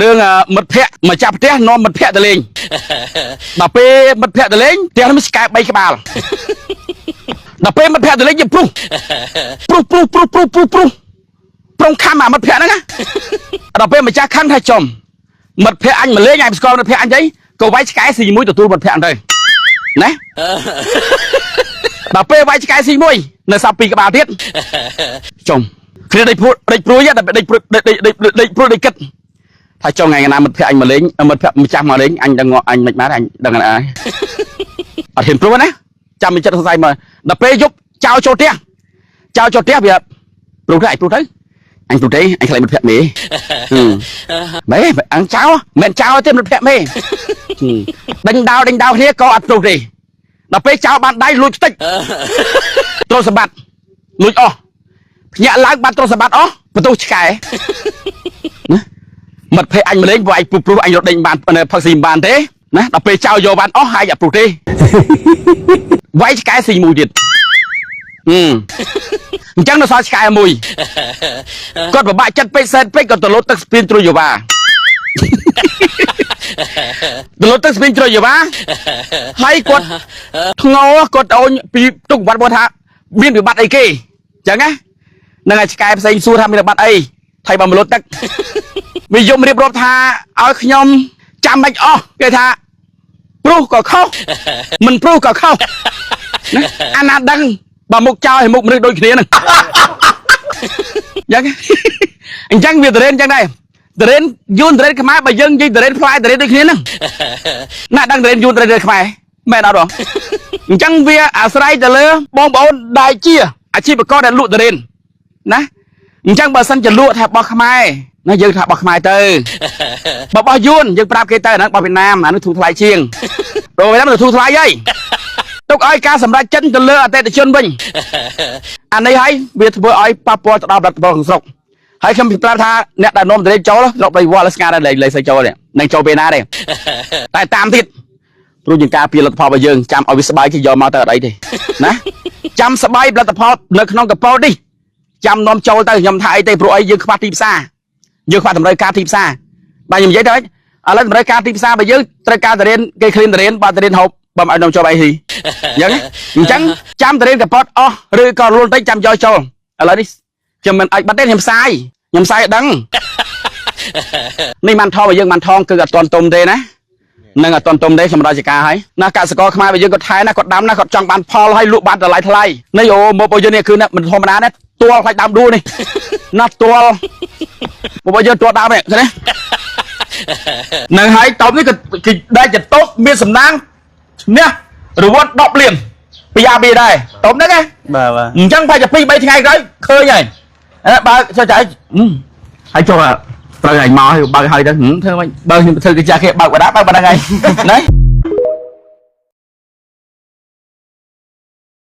រឿងមិត្តភ័ក្តិមកចាប់ផ្ទះនាំមិត្តភ័ក្តិទៅលេងដល់ពេលមិត្តភ័ក្តិទៅលេងផ្ទះនោះស្កែ3ក្បាលដល់ពេលមិត្តភ័ក្តិទៅលេងយើងព្រុសប្រងខំអាមិត្តភ័ក្តិហ្នឹងណាដល់ពេលម្ចាស់ខឹងថាចំមិត្តភ័ក្តិអញមកលេងឯងស្គាល់មិត្តភ័ក្តិអញទៅក៏វាយឆ្កែស៊ីមួយទទួលមិត្តភ័ក្តិទៅណាដល់ពេលវាយឆ្កែស៊ីមួយនៅសាប់2ក្បាលទៀតចំគ្នាដេកព្រួយតែដេកព្រួយដេកគិតថាចុងថ្ងៃណាមិត្តភ័ក្តិអញមកលេងមិត្តភ័ក្តិម្ចាស់មកលេងអញដឹងអញមិនបានអញដឹងអត់ហ៊ានព្រួយណាចាំមិនចិត្តសរសៃមកដល់ពេលយប់ចោលចូលផ្ទះវាព្រួយទៅអញព្រួយទៅអញព្រួយទេអញខ្លាចមិត្តភ័ក្តិមេមែនអញចោលមិនចោលទេមិត្តភ័ក្តិមេដេញដោគ្នាក៏អត់ព្រួយទេដល់ពេលចោលបានដៃលួចខ្ទេចទ្រព្យសម្បត្តិលួចអស់ភ្ញាក់ឡើងបាត់ទ្រព្យសម្បត្តិអស់បន្ទោសឆ្កែណាមិត្តភ័ក្តិអញមកលេងព្រោះអញព្រុសអញរត់ដេញបានផឹកស៊ីមិនបានទេណាដល់ពេលចោលយកបានអស់ហើយអត់ព្រុសទេវាយឆ្កែស៊ីមួយទៀតអញ្ចឹងនៅសល់ឆ្កែមួយគាត់ពិបាកចិត្តពេកសែនពេកគាត់ទៅលោតទឹកស្ពានត្រួយយ៉ាវ៉ាទៅលោតទឹកស្ពានត្រួយយ៉ាវ៉ាហើយគាត់ធ្ងោគាត់អូនពីទុកវត្តមកថាមានវិបត្តិអីគេអញ្ចឹងណានឹងឲ្យឆ្កែផ្សេងសួរថាមានវិបត្តិអីថៃបើមកលោតទឹកវាយំរៀបរាប់ថាឲ្យខ្ញុំចាំមិនអស់គេថាព្រុសក៏ខុសមិនព្រុសក៏ខុសអាណាដឹងបើមុខចោលឲ្យមុខមនុស្សដូចគ្នាហ្នឹងអញ្ចឹងវាតរេនអញ្ចឹងដែរតរេនយួនតរេនខ្មែរបើយើងនិយាយតរេនផ្លែតរេនដូចគ្នាហ្នឹងណាដឹងតរេនយួនតរេនខ្មែរមែនអត់ហ៎អញ្ចឹងវាអាស្រ័យទៅលើបងប្អូនដែលជាអាជីវករដែលលក់តរេនណាអញ្ចឹងបើសិនជាលក់ថាបោះខ្មែរណាយើងថាបោះខ្មែរទៅបើបោះយួនយើងប្រាប់គេទៅហ្នឹងបោះវៀតណាមអានោះធូរថ្លៃជាងព្រោះវៀតណាមទៅធូរថ្លៃហើយទុកឲ្យការសម្រេចចិត្តទៅលើអតិថិជនវិញអានេះហើយវាធ្វើឲ្យប៉ះពាល់ទៅដល់រដ្ឋបាលក្នុងស្រុកហើយខ្ញុំប្រាប់ថាអ្នកដែលនាំតរេនចូលស្រុកដីវត្តស្ងាត់ដែរលេខស្អីចូលនេះនឹងចូលពេលណាទេតែតាមទៀតព្រោះយើងការពារលទ្ធផលរបស់យើងចាំឲ្យវាស្បាយគេយកមកទៅអត់អីទេណាចាំស្បាយលទ្ធផលនៅក្នុងកប៉ោលនេះចាំនាំចូលទៅខ្ញុំថាអីទេព្រោះអីយើងខ្វះទីផ្សារយើងខ្វះតម្រូវការទីផ្សារបាទខ្ញុំនិយាយទៅឥឡូវតម្រូវការទីផ្សាររបស់យើងត្រូវការតរេនគេឃ្លីនតរេនបើតរេនហូបបើមិនឲ្យនាំចូលអីហ៊ីអញ្ចឹងចាំតរេនកប៉ោតអស់ឬក៏លួនតិចចាំយកចូលឥឡូវនេះខ្ញុំមិនអាចបាត់ទេខ្ញុំផ្សាយឲ្យដឹងនេះបានថងរបស់យើងបានថងគឺអត់ទាន់ទុំទេណានឹងអត់ទាន់ទុំទេខ្ញុំរាជការហើយណាកសិករខ្មែររបស់យើងគាត់ថែណាគាត់ដាំណាគាត់ចង់បានផលហើយលក់បានតម្លៃថ្លៃនេះអូមករបស់យើងនេះគឺមិនធម្មតាទេទាល់ខ្លាចដើមដួលនេះណាទាល់របស់យើងទាល់ដើមនេះឃើញទេនឹងហើយតបនេះគឺដែលចតុកមានសំណាងនេះរវត្ត10លានពីអាប៊ីដែរតបហ្នឹងណាបាទអញ្ចឹងប្រហែលជា2 3ថ្ងៃក្រោយឃើញហើយបើចុះចៃហើយចុះត្រូវឲ្យមកឲ្យបើកឲ្យទៅធ្វើមិនបើខ្ញុំធ្វើកិច្ចការគេបើកបដាបើកបណ្ដឹងហើយណា